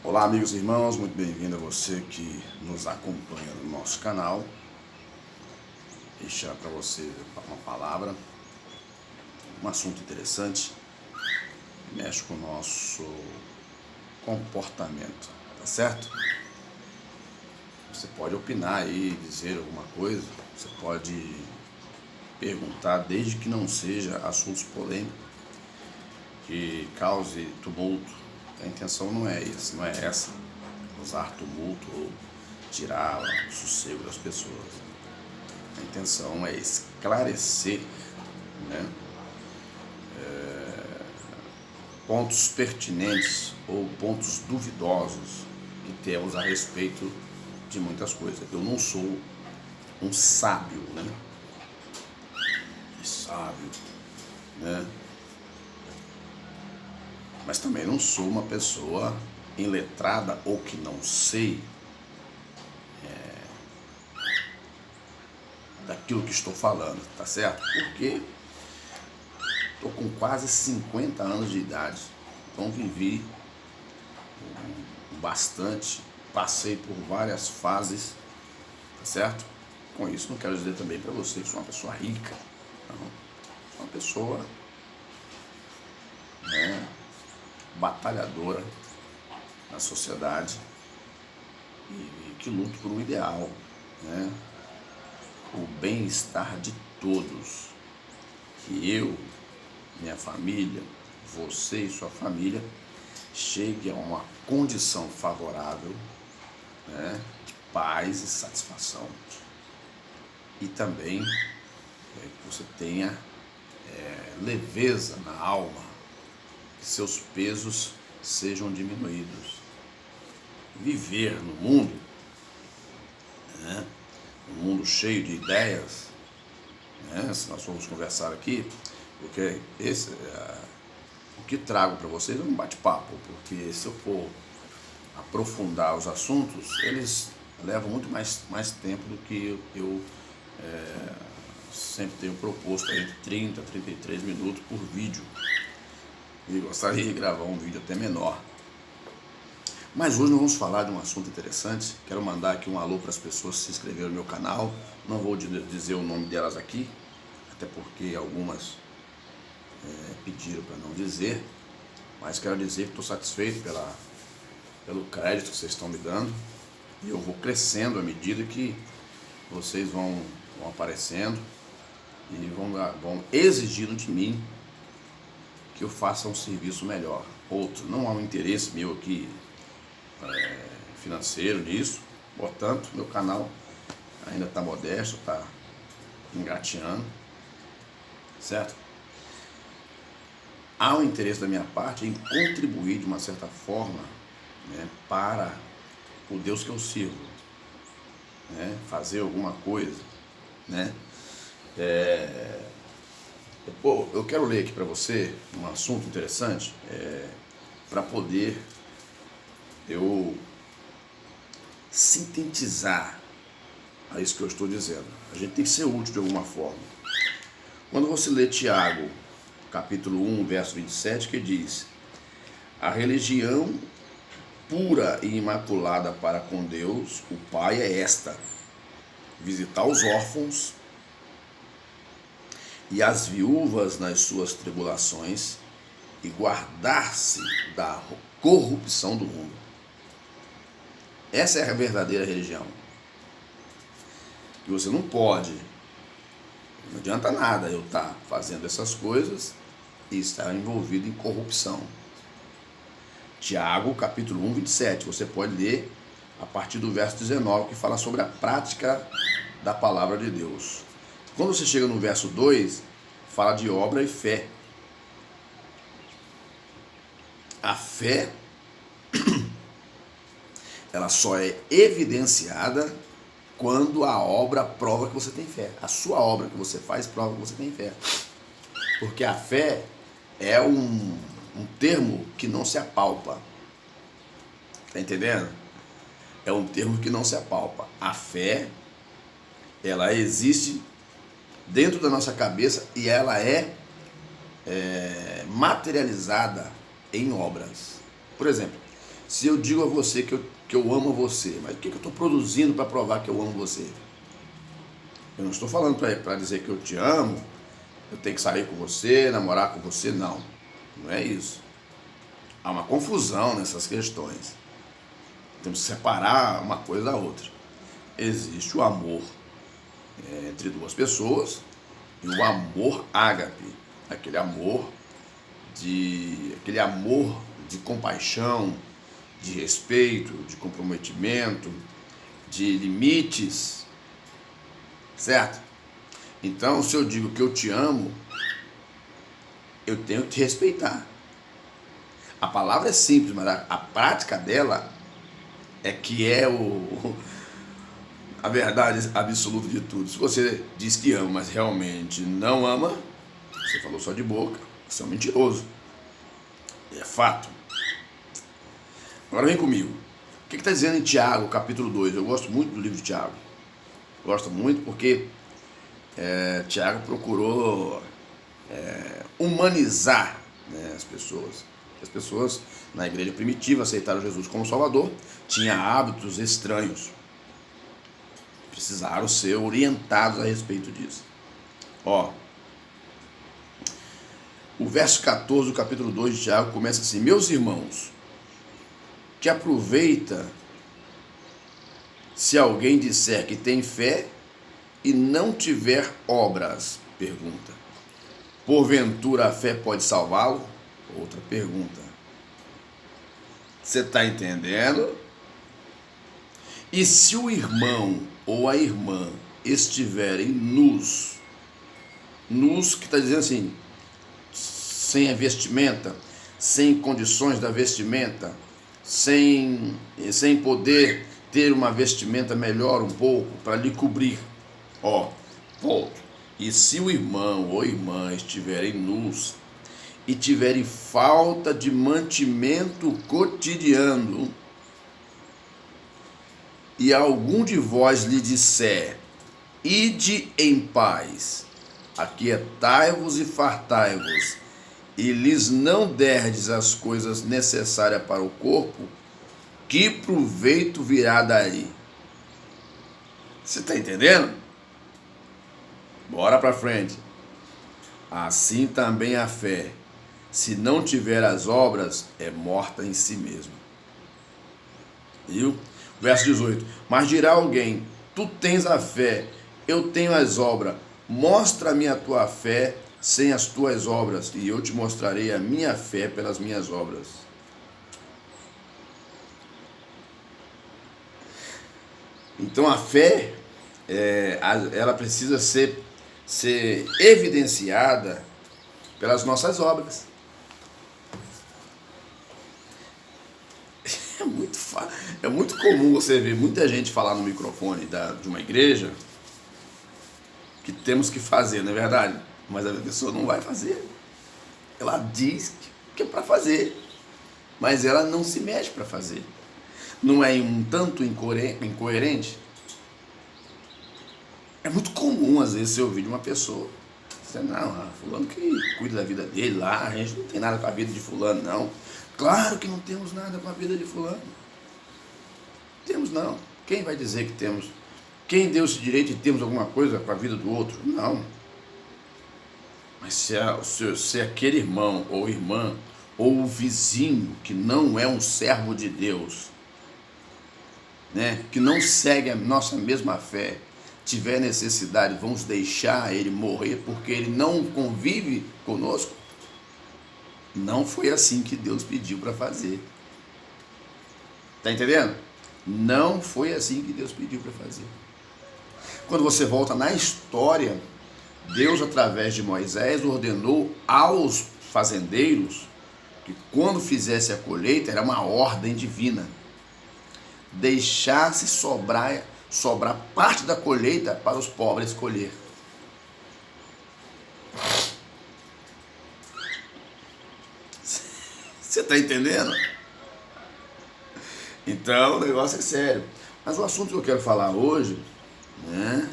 Olá, amigos e irmãos, muito bem-vindo a você que nos acompanha no nosso canal. Deixar para você uma palavra, um assunto interessante, mexe com o nosso comportamento, tá certo? Você pode opinar aí, dizer alguma coisa, você pode perguntar, desde que não seja assuntos polêmicos, que cause tumulto. A intenção não é essa, usar tumulto ou tirar o sossego das pessoas. A intenção é esclarecer, né, pontos pertinentes ou pontos duvidosos que temos a respeito de muitas coisas. Eu não sou um sábio, né? Mas também não sou uma pessoa iletrada ou que não sei daquilo que estou falando, tá certo? Porque estou com quase 50 anos de idade, então vivi bastante, passei por várias fases, tá certo? Com isso não quero dizer também para você que sou uma pessoa rica, não. Sou uma pessoa, né, batalhadora na sociedade e que luto por um ideal, né? O bem-estar de todos, que eu, minha família, você e sua família chegue a uma condição favorável, né, de paz e satisfação, e também que você tenha leveza na alma, que seus pesos sejam diminuídos. Viver no mundo, né, um mundo cheio de ideias, né, se nós formos conversar aqui, porque o que trago para vocês é um bate-papo, porque se eu for aprofundar os assuntos, eles levam muito mais tempo do que eu sempre tenho proposto, entre 30 a 33 minutos por vídeo, e gostaria de gravar um vídeo até menor. Mas hoje nós vamos falar de um assunto interessante. Quero mandar aqui um alô para as pessoas que se inscreveram no meu canal. Não vou dizer o nome delas aqui, até porque algumas pediram para não dizer, mas quero dizer que estou satisfeito pelo crédito que vocês estão me dando, e eu vou crescendo à medida que vocês vão aparecendo e vão exigindo de mim que eu faça um serviço melhor. Outro, não há um interesse meu aqui financeiro nisso, portanto, meu canal ainda está modesto, está engateando, certo? Há um interesse da minha parte em contribuir de uma certa forma, né, para o Deus que eu sirvo, né, fazer alguma coisa, né? Eu quero ler aqui para você um assunto interessante, para poder eu sintetizar a isso que eu estou dizendo. A gente tem que ser útil de alguma forma. Quando você lê Tiago, capítulo 1, verso 27, que diz: a religião pura e imaculada para com Deus, o Pai, é esta: visitar os órfãos e as viúvas nas suas tribulações e guardar-se da corrupção do mundo. Essa é a verdadeira religião. E você não pode, não adianta nada eu estar fazendo essas coisas e estar envolvido em corrupção. Tiago, capítulo 1, 27, você pode ler a partir do verso 19, que fala sobre a prática da palavra de Deus. Quando você chega no verso 2, fala de obra e fé. A fé, ela só é evidenciada quando a obra prova que você tem fé. A sua obra que você faz prova que você tem fé. Porque a fé é um termo que não se apalpa. Está entendendo? É um termo que não se apalpa. A fé, ela existe dentro da nossa cabeça e ela é materializada em obras. Por exemplo, Se eu digo a você que eu amo você, mas o que eu estou produzindo para provar que eu amo você? Eu não estou falando para dizer que eu te amo, eu tenho que sair com você, namorar com você, não. Não é isso. Há uma confusão nessas questões. Temos que separar uma coisa da outra. Existe o amor entre duas pessoas e o amor ágape, aquele amor de compaixão, de respeito, de comprometimento, de limites, certo? Então, se eu digo que eu te amo, eu tenho que te respeitar. A palavra é simples, mas a prática dela é que é a verdade absoluta de tudo. Se você diz que ama, mas realmente não ama, você falou só de boca, você é um mentiroso. É fato. Agora vem comigo. O que está dizendo em Tiago, capítulo 2? Eu gosto muito do livro de Tiago. Gosto muito porque Tiago procurou humanizar, né, as pessoas. As pessoas na igreja primitiva aceitaram Jesus como Salvador, tinham hábitos estranhos. Precisaram ser orientados a respeito disso. Ó, o verso 14 do capítulo 2 de Tiago começa assim: meus irmãos, que aproveita se alguém disser que tem fé e não tiver obras? Pergunta. Porventura a fé pode salvá-lo? Outra pergunta. Você está entendendo? E se o irmão ou a irmã estiverem nus, que está dizendo assim, sem a vestimenta, sem condições da vestimenta, sem poder ter uma vestimenta melhor um pouco para lhe cobrir. Ó, ponto. E se o irmão ou irmã estiverem nus e tiverem falta de mantimento cotidiano, e algum de vós lhe disser, ide em paz, aquietai-vos e fartai-vos, e lhes não derdes as coisas necessárias para o corpo, que proveito virá daí? Você está entendendo? Bora para frente. Assim também a fé, se não tiver as obras, é morta em si mesma. Viu? Verso 18. Mas dirá alguém, tu tens a fé, eu tenho as obras. Mostra-me a tua fé sem as tuas obras, e eu te mostrarei a minha fé pelas minhas obras. Então a fé, ela precisa ser evidenciada pelas nossas obras. É muito comum você ver muita gente falar no microfone de uma igreja que temos que fazer, não é verdade? Mas a pessoa não vai fazer. Ela diz que é para fazer, mas ela não se mexe para fazer. Não é um tanto incoerente? É muito comum, às vezes, você ouvir de uma pessoa: não, fulano que cuida da vida dele lá, a gente não tem nada com a vida de fulano, não. Claro que não temos nada com a vida de fulano. Temos não. Quem vai dizer que temos? Quem deu esse direito de termos alguma coisa com a vida do outro? Não. Mas se aquele irmão ou irmã, ou o vizinho que não é um servo de Deus, né, que não segue a nossa mesma fé, tiver necessidade, vamos deixar ele morrer porque ele não convive conosco? Não foi assim que Deus pediu para fazer. Está entendendo? Não foi assim que Deus pediu para fazer. Quando você volta na história, Deus, através de Moisés, ordenou aos fazendeiros que quando fizesse a colheita, era uma ordem divina, deixasse sobrar parte da colheita para os pobres colher. Você está entendendo? Então o negócio é sério. Mas o assunto que eu quero falar hoje, né?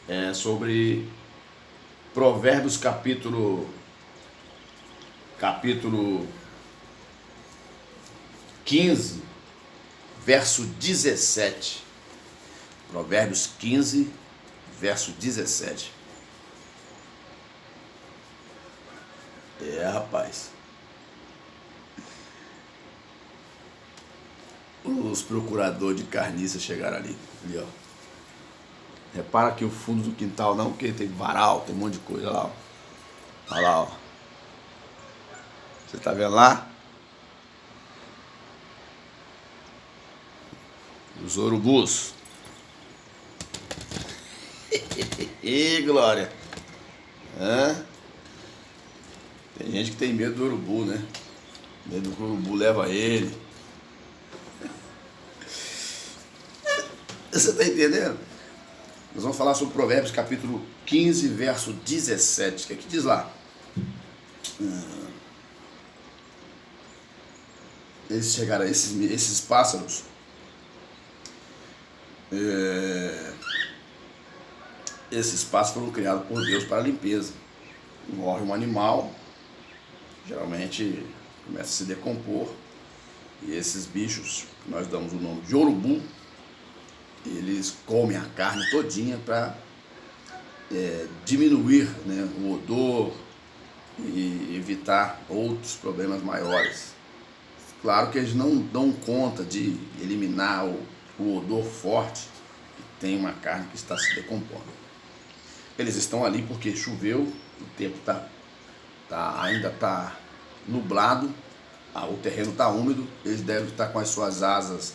É sobre Provérbios capítulo 15, verso 17. Provérbios 15, verso 17. Rapaz. Os procuradores de carniça chegaram ali, ó. Repara que o fundo do quintal não, porque tem varal, tem um monte de coisa lá, ó. Olha lá, ó. Você tá vendo lá? Os urubus. Ih, Glória. Tem gente que tem medo do urubu, né? Medo que o urubu leva ele. Você tá entendendo? Nós vamos falar sobre Provérbios capítulo 15, verso 17. O que é que diz lá? Eles chegaram, esses pássaros. Esses pássaros foram criados por Deus para a limpeza. Morre um animal, geralmente começa a se decompor, e esses bichos, que nós damos o nome de urubu, eles comem a carne todinha para diminuir, né, o odor e evitar outros problemas maiores. Claro que eles não dão conta de eliminar o odor forte que tem uma carne que está se decompondo. Eles estão ali porque choveu, o tempo ainda está nublado, o terreno está úmido, eles devem estar com as suas asas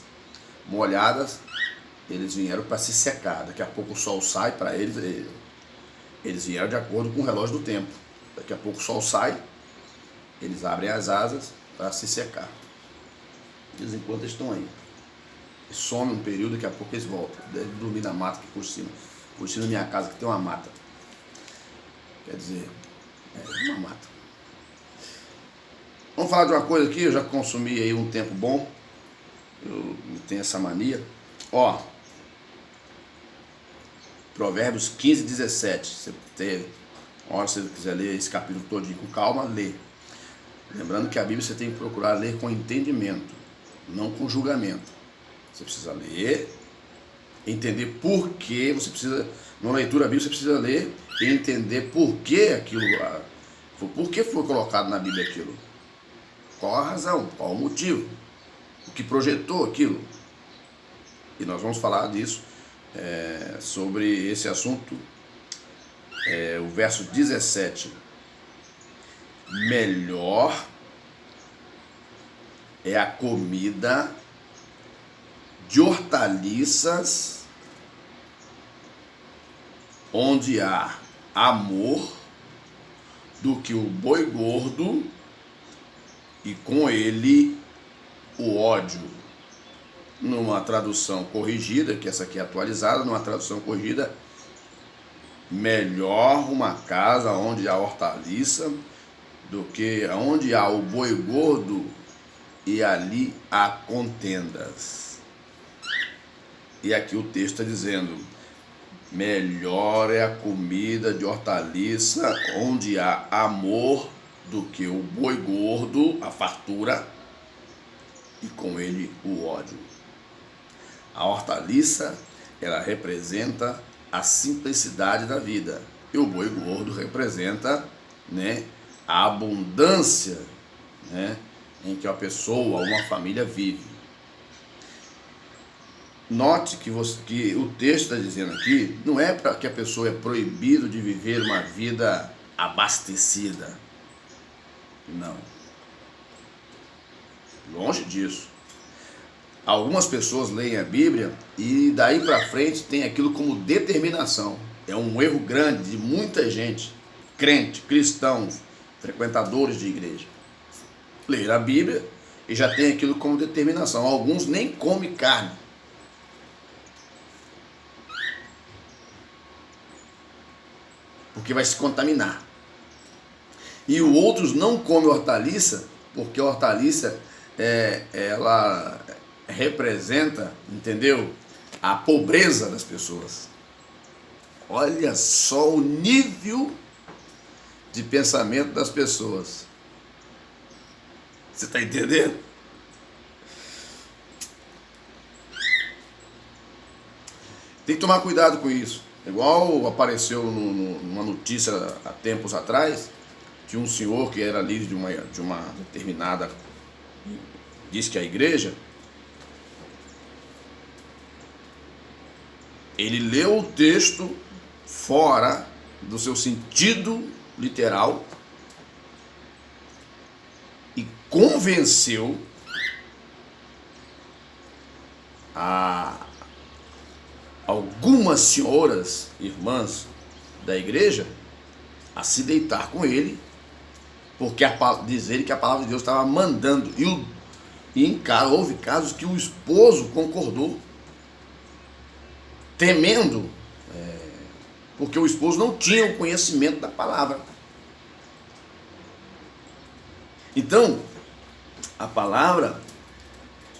molhadas, eles vieram para se secar. Daqui a pouco o sol sai para eles, eles vieram de acordo com o relógio do tempo. Daqui a pouco o sol sai, eles abrem as asas para se secar. De vez em quando eles estão aí. Some um período, daqui a pouco eles voltam. Devem dormir na mata aqui por cima da minha casa, que tem uma mata. Quer dizer, uma mata. Vamos falar de uma coisa aqui, eu já consumi aí um tempo bom. Eu tenho essa mania. Ó, Provérbios 15, 17. Se você quiser ler esse capítulo todinho com calma, lê. Lembrando que a Bíblia você tem que procurar ler com entendimento, não com julgamento. Você precisa ler, entender por que você precisa, numa leitura bíblica você precisa ler e entender por que aquilo, por que foi colocado na Bíblia aquilo. Qual a razão, qual o motivo, o que projetou aquilo. E nós vamos falar disso, sobre esse assunto, o verso 17. Melhor é a comida de hortaliças onde há amor do que o boi gordo e com ele o ódio. Numa tradução corrigida, que essa aqui é atualizada, numa tradução corrigida, melhor uma casa onde há hortaliça do que onde há o boi gordo e ali há contendas. E aqui o texto está dizendo, melhor é a comida de hortaliça onde há amor do que o boi gordo, a fartura, e com ele o ódio. A hortaliça, ela representa a simplicidade da vida. E o boi gordo representa, né, a abundância, né, em que a pessoa, uma família vive. Note que o texto está dizendo aqui, não é para que a pessoa é proibido de viver uma vida abastecida. Não. Longe disso. Algumas pessoas leem a Bíblia e daí para frente tem aquilo como determinação. É um erro grande de muita gente, crente, cristãos, frequentadores de igreja. Ler a Bíblia e já tem aquilo como determinação. Alguns nem comem carne. Porque vai se contaminar. E outros não comem hortaliça, porque a hortaliça ela representa, entendeu? A pobreza das pessoas. Olha só o nível de pensamento das pessoas. Você está entendendo? Tem que tomar cuidado com isso. Igual apareceu numa notícia há tempos atrás, de um senhor que era líder de uma determinada, diz que a igreja, ele leu o texto fora do seu sentido literal e convenceu algumas senhoras, irmãs da igreja, a se deitar com ele, porque diz ele que a palavra de Deus estava mandando. Houve casos que o esposo concordou, temendo, porque o esposo não tinha o conhecimento da palavra. Então, a palavra,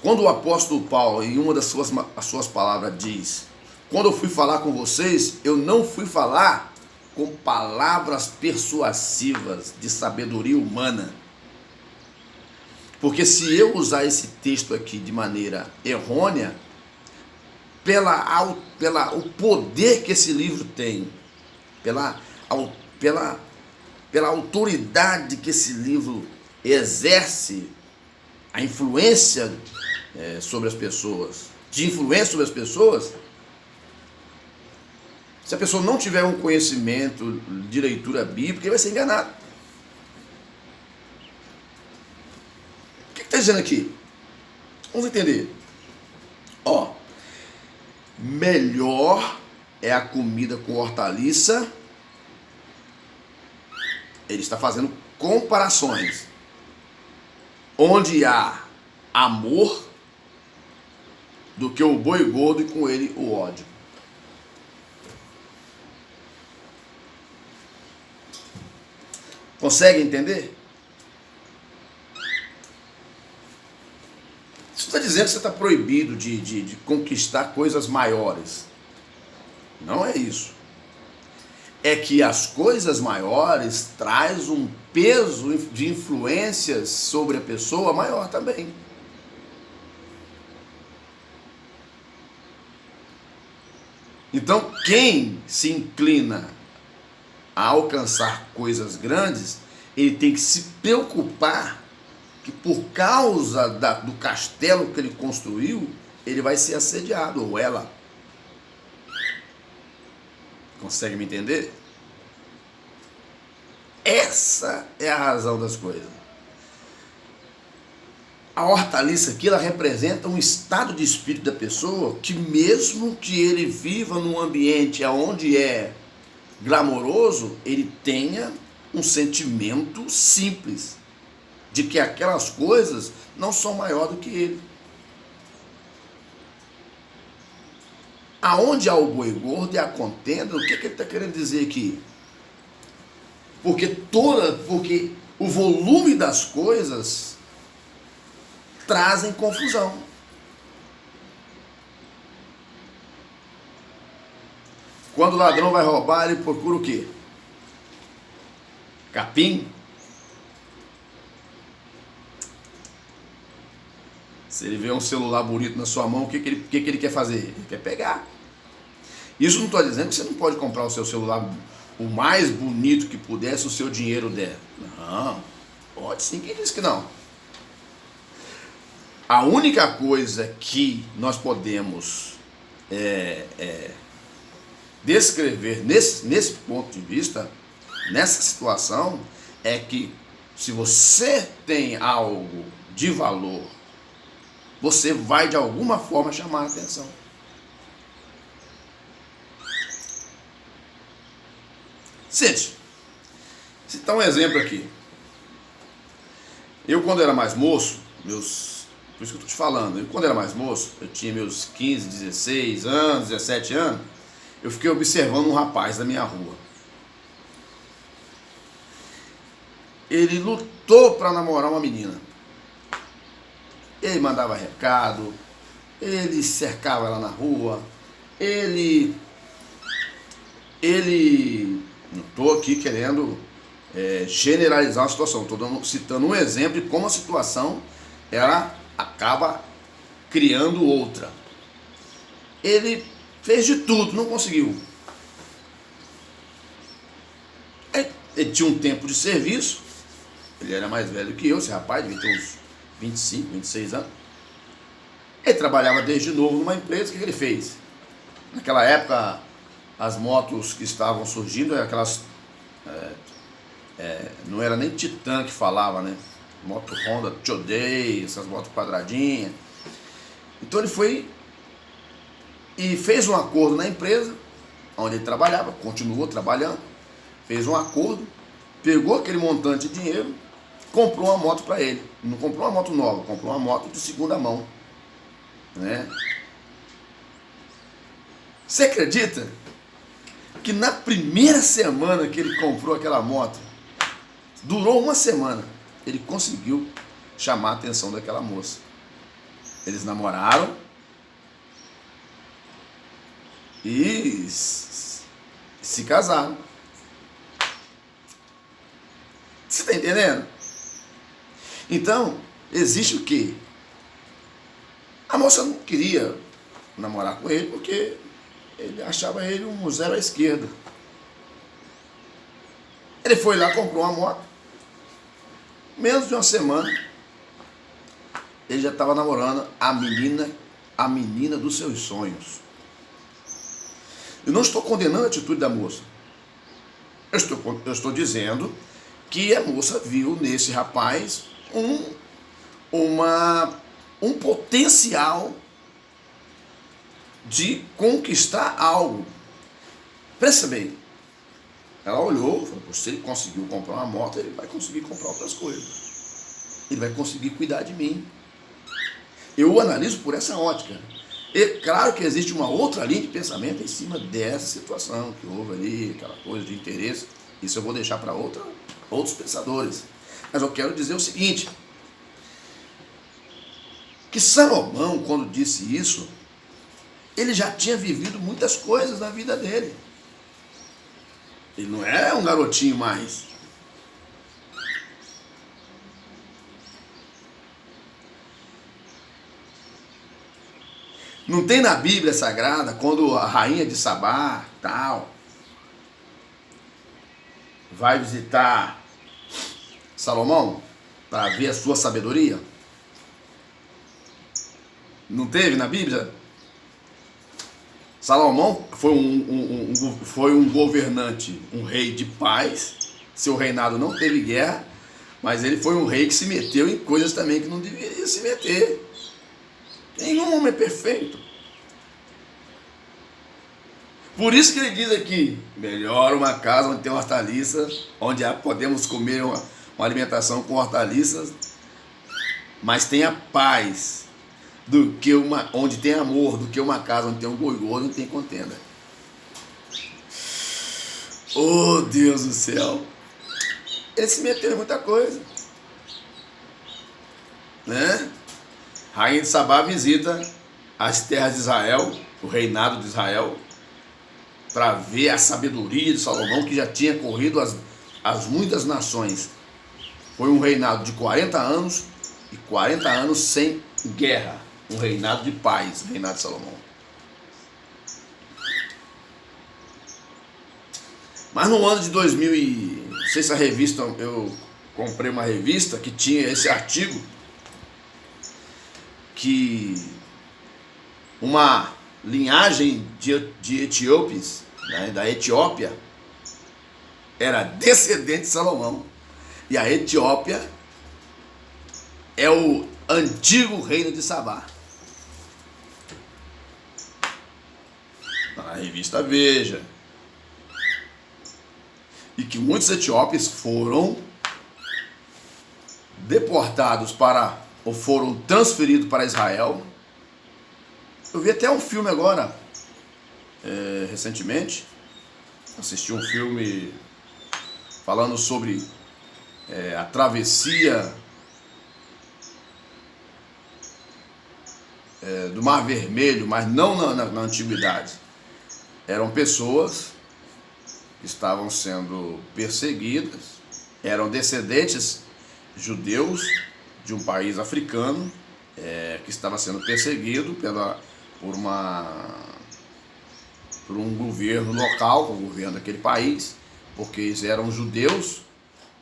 quando o apóstolo Paulo, em uma das suas palavras, diz: quando eu fui falar com vocês, eu não fui falar com palavras persuasivas de sabedoria humana. Porque se eu usar esse texto aqui de maneira errônea, o poder que esse livro tem, pela autoridade que esse livro exerce, a influência sobre as pessoas, se a pessoa não tiver um conhecimento de leitura bíblica, ele vai ser enganado. O que está dizendo aqui? Vamos entender. Melhor é a comida com hortaliça. Ele está fazendo comparações. Onde há amor, do que o boi gordo e com ele o ódio. Consegue entender? Isso está dizendo que você está proibido de conquistar coisas maiores. Não é isso. É que as coisas maiores traz um peso de influências sobre a pessoa maior também. Então, quem se inclina a alcançar coisas grandes, ele tem que se preocupar que por causa do castelo que ele construiu, ele vai ser assediado, ou ela. Consegue me entender? Essa é a razão das coisas. A hortaliça aqui, ela representa um estado de espírito da pessoa que, mesmo que ele viva num ambiente onde é glamouroso, ele tenha um sentimento simples de que aquelas coisas não são maior do que ele. Aonde há o boi gordo e a contenda, o que ele está querendo dizer aqui? Porque o volume das coisas trazem confusão. Quando o ladrão vai roubar, ele procura o quê? Capim? Se ele vê um celular bonito na sua mão, o que ele quer fazer? Ele quer pegar. Isso não estou dizendo que você não pode comprar o seu celular o mais bonito que puder, se o seu dinheiro der. Não, pode sim, quem disse que não? A única coisa que nós podemos descrever nesse ponto de vista, nessa situação, é que se você tem algo de valor, você vai de alguma forma chamar a atenção. Gente, vou citar um exemplo aqui. Eu, quando era mais moço, por isso que eu estou te falando, quando era mais moço, eu tinha meus 15, 16 anos, 17 anos, eu fiquei observando um rapaz da minha rua. Ele lutou para namorar uma menina. Ele mandava recado, ele cercava ela na rua, ele não estou aqui querendo generalizar a situação, estou citando um exemplo de como a situação ela acaba criando outra. Ele Fez de tudo, não conseguiu. Ele tinha um tempo de serviço, ele era mais velho que eu, esse rapaz devia ter uns 25, 26 anos. Ele trabalhava desde novo numa empresa. O que ele fez? Naquela época, as motos que estavam surgindo, aquelas... não era nem Titan que falava, né? Moto Honda, Te Odeio, essas motos quadradinhas. Então ele foi e fez um acordo na empresa onde ele trabalhava, continuou trabalhando, fez um acordo, pegou aquele montante de dinheiro, comprou uma moto para ele. Não comprou uma moto nova, comprou uma moto de segunda mão, né? Você acredita que na primeira semana que ele comprou aquela moto, durou uma semana, ele conseguiu chamar a atenção daquela moça. Eles namoraram e se casaram. Você está entendendo? Então, existe o quê? A moça não queria namorar com ele porque ele achava ele um zero à esquerda. Ele foi lá, comprou uma moto. Menos de uma semana, ele já estava namorando a menina dos seus sonhos. Eu não estou condenando a atitude da moça. Eu estou dizendo que a moça viu nesse rapaz um potencial de conquistar algo. Pensa bem. Ela olhou e falou: se ele conseguiu comprar uma moto, ele vai conseguir comprar outras coisas. Ele vai conseguir cuidar de mim. Eu o analiso por essa ótica. E claro que existe uma outra linha de pensamento em cima dessa situação que houve ali, aquela coisa de interesse. Isso eu vou deixar para outros pensadores. Mas eu quero dizer o seguinte, que Salomão, quando disse isso, ele já tinha vivido muitas coisas na vida dele. Ele não é um garotinho mais. Não tem na Bíblia Sagrada, quando a rainha de Sabá, tal, vai visitar Salomão para ver a sua sabedoria? Não teve na Bíblia? Salomão foi um governante, um rei de paz. Seu reinado não teve guerra, mas ele foi um rei que se meteu em coisas também que não deveria se meter. Nenhum homem é perfeito. Por isso que ele diz aqui: melhor uma casa onde tem hortaliças, onde podemos comer uma alimentação com hortaliças, mas tenha paz, do que onde tem amor, do que uma casa onde tem um goiô, não tem contenda. Oh, Deus do céu! Ele se meteu em muita coisa, né? Rainha de Sabá visita as terras de Israel, o reinado de Israel, para ver a sabedoria de Salomão, que já tinha corrido as muitas nações. Foi um reinado de 40 anos e 40 anos sem guerra. Um reinado de paz, o reinado de Salomão. Mas no ano de 2000, não sei se a revista, eu comprei uma revista que tinha esse artigo, que uma linhagem de etíopes, né, da Etiópia, era descendente de Salomão. E a Etiópia é o antigo reino de Sabá. Na revista Veja. E que muitos etíopes foram deportados ou foram transferidos para Israel. Eu vi até um filme agora, recentemente. Assisti um filme falando sobre a travessia do Mar Vermelho, mas não na antiguidade. Eram pessoas que estavam sendo perseguidas, eram descendentes judeus de um país africano, que estava sendo perseguido por por um governo local, o governo daquele país, porque eles eram judeus,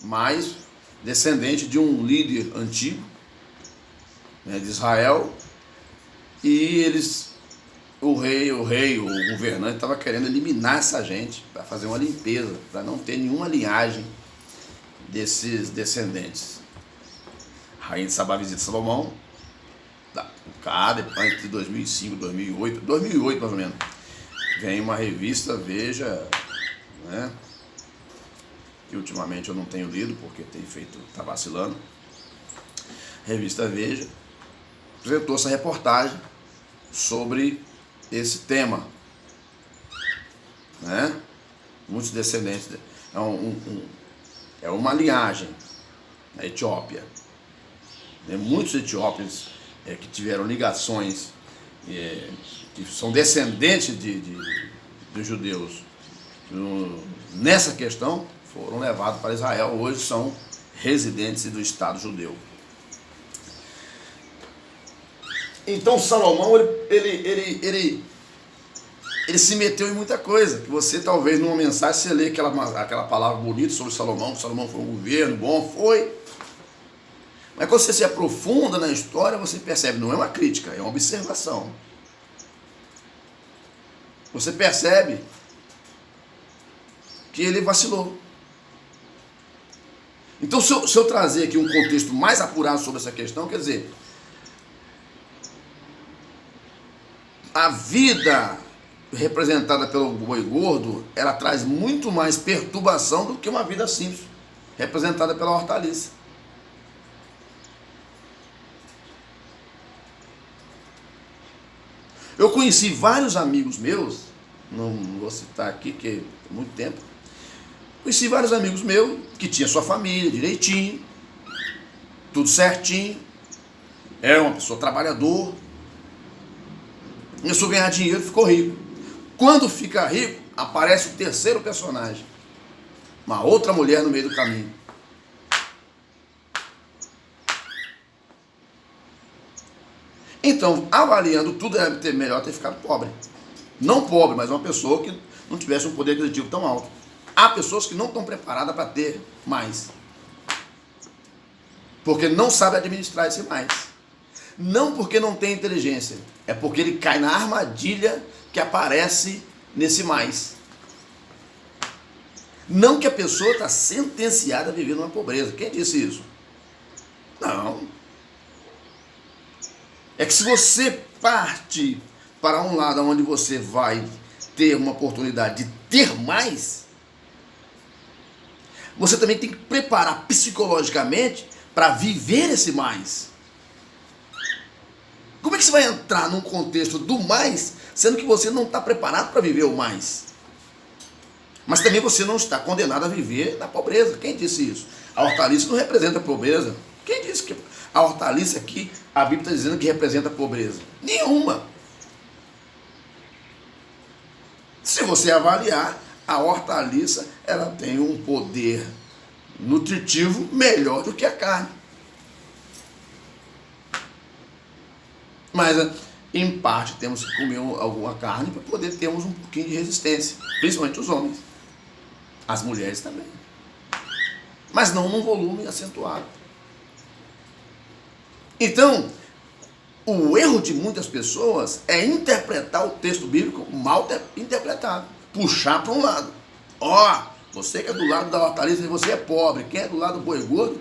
mas descendente de um líder antigo, né, de Israel, e o governante estava querendo eliminar essa gente para fazer uma limpeza, para não ter nenhuma linhagem desses descendentes. A rainha de Sabá visita Salomão, entre 2005 e 2008 mais ou menos, vem uma revista Veja, né, que ultimamente eu não tenho lido porque tá vacilando. Revista Veja apresentou essa reportagem sobre esse tema, né? Muitos descendentes, é uma linhagem na Etiópia, né? Muitos etíopes que tiveram ligações, que são descendentes de judeus, nessa questão foram levados para Israel, hoje são residentes do Estado judeu. Então Salomão, ele se meteu em muita coisa, que você talvez numa mensagem você lê aquela palavra bonita sobre Salomão, que Salomão foi um governo bom, foi. Mas quando você se aprofunda na história, você percebe, não é uma crítica, é uma observação. Você percebe que ele vacilou. Então, se eu trazer aqui um contexto mais apurado sobre essa questão, quer dizer, a vida representada pelo boi gordo, ela traz muito mais perturbação do que uma vida simples, representada pela hortaliça. Eu conheci vários amigos meus, não vou citar aqui, porque tem muito tempo. Conheci vários amigos meus que tinham sua família direitinho, tudo certinho, era uma pessoa trabalhador, começou a ganhar dinheiro e ficou rico. Quando fica rico, aparece o terceiro personagem, uma outra mulher no meio do caminho. Então, avaliando tudo, é melhor ter ficado pobre. Não pobre, mas uma pessoa que não tivesse um poder aquisitivo tão alto. Há pessoas que não estão preparadas para ter mais, porque não sabe administrar esse mais. Não porque não tem inteligência, é porque ele cai na armadilha que aparece nesse mais. Não que a pessoa está sentenciada a viver numa pobreza. Quem disse isso? Não. É que se você parte para um lado onde você vai ter uma oportunidade de ter mais, você também tem que preparar psicologicamente para viver esse mais. Como é que você vai entrar num contexto do mais, sendo que você não está preparado para viver o mais? Mas também você não está condenado a viver na pobreza. Quem disse isso? A hortaliça não representa a pobreza. Quem disse que a hortaliça aqui, a Bíblia está dizendo que representa a pobreza? Nenhuma. Se você avaliar, a hortaliça, ela tem um poder nutritivo melhor do que a carne. Mas, em parte, temos que comer alguma carne para poder termos um pouquinho de resistência, principalmente os homens. As mulheres também. Mas não num volume acentuado. Então, o erro de muitas pessoas é interpretar o texto bíblico mal interpretado. Puxar para um lado. Ó, você que é do lado da hortaliça, você é pobre. Quem é do lado do boi gordo?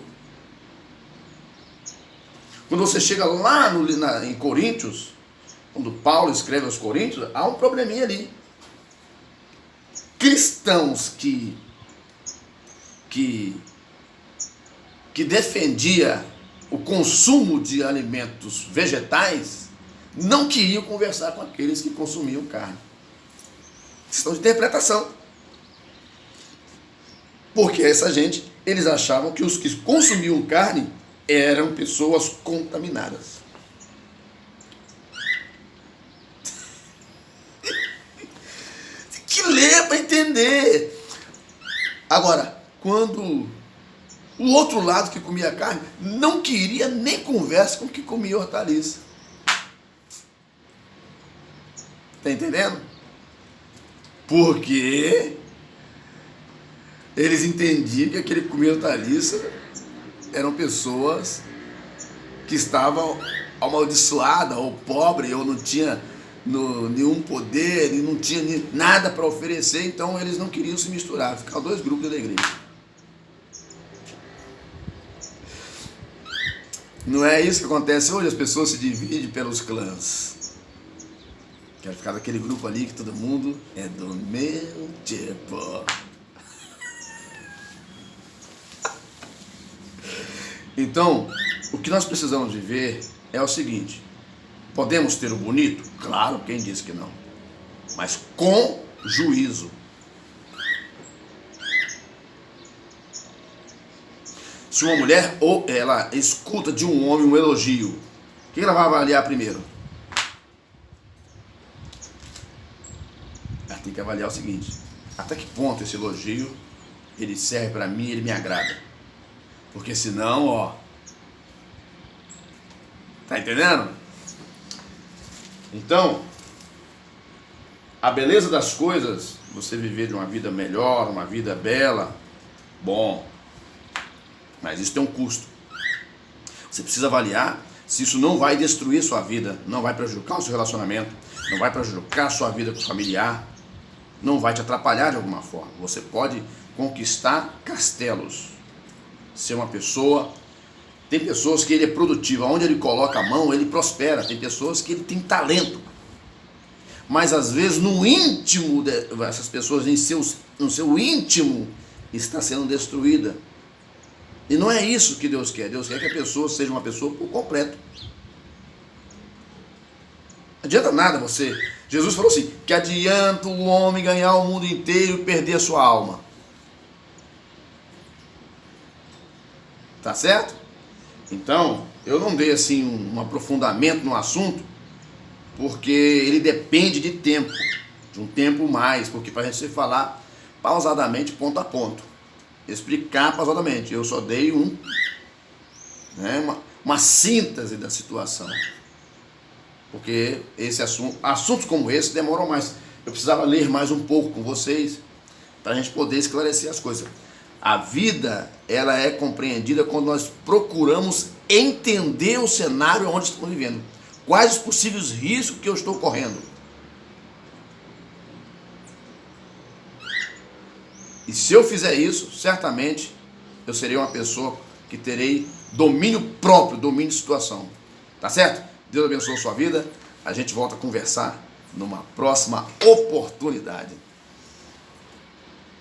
Quando você chega lá em Coríntios, quando Paulo escreve aos Coríntios, há um probleminha ali. Cristãos que defendia o consumo de alimentos vegetais não queriam conversar com aqueles que consumiam carne. Questão de interpretação. Porque essa gente, eles achavam que os que consumiam carne eram pessoas contaminadas. Tem que ler para entender. Agora, quando o outro lado que comia carne não queria nem conversa com o que comia hortaliça. Está entendendo? Porque eles entendiam que aquele comentarista eram pessoas que estavam amaldiçoadas, ou pobres, ou não tinha nenhum poder, e não tinha nada para oferecer, então eles não queriam se misturar, ficavam dois grupos da igreja. Não é isso que acontece hoje, as pessoas se dividem pelos clãs. Quero ficar daquele grupo ali que todo mundo é do meu tipo. Então, o que nós precisamos viver é o seguinte: podemos ter o bonito? Claro, quem disse que não? Mas com juízo. Se uma mulher ou ela escuta de um homem um elogio, o que ela vai avaliar primeiro? Ela tem que avaliar o seguinte: até que ponto esse elogio ele serve para mim, ele me agrada? Porque senão, ó, tá entendendo? Então, a beleza das coisas, você viver de uma vida melhor, uma vida bela, bom, mas isso tem um custo. Você precisa avaliar se isso não vai destruir sua vida, não vai prejudicar o seu relacionamento, não vai prejudicar a sua vida com o familiar, não vai te atrapalhar de alguma forma. Você pode conquistar castelos, ser uma pessoa. Tem pessoas que ele é produtivo, onde ele coloca a mão, ele prospera. Tem pessoas que ele tem talento. Mas às vezes no íntimo, essas pessoas no seu íntimo está sendo destruída. E não é isso que Deus quer. Deus quer que a pessoa seja uma pessoa por completo. Não adianta nada você. Jesus falou assim: que adianta o homem ganhar o mundo inteiro e perder a sua alma. Tá certo? Então, eu não dei assim um aprofundamento no assunto, porque ele depende de tempo, de um tempo mais, porque para a gente falar pausadamente, ponto a ponto, explicar pausadamente, eu só dei uma síntese da situação, porque assuntos como esse demoram mais. Eu precisava ler mais um pouco com vocês, para a gente poder esclarecer as coisas. A vida, ela é compreendida quando nós procuramos entender o cenário onde estamos vivendo. Quais os possíveis riscos que eu estou correndo. E se eu fizer isso, certamente eu serei uma pessoa que terei domínio próprio, domínio de situação. Tá certo? Deus abençoe a sua vida. A gente volta a conversar numa próxima oportunidade.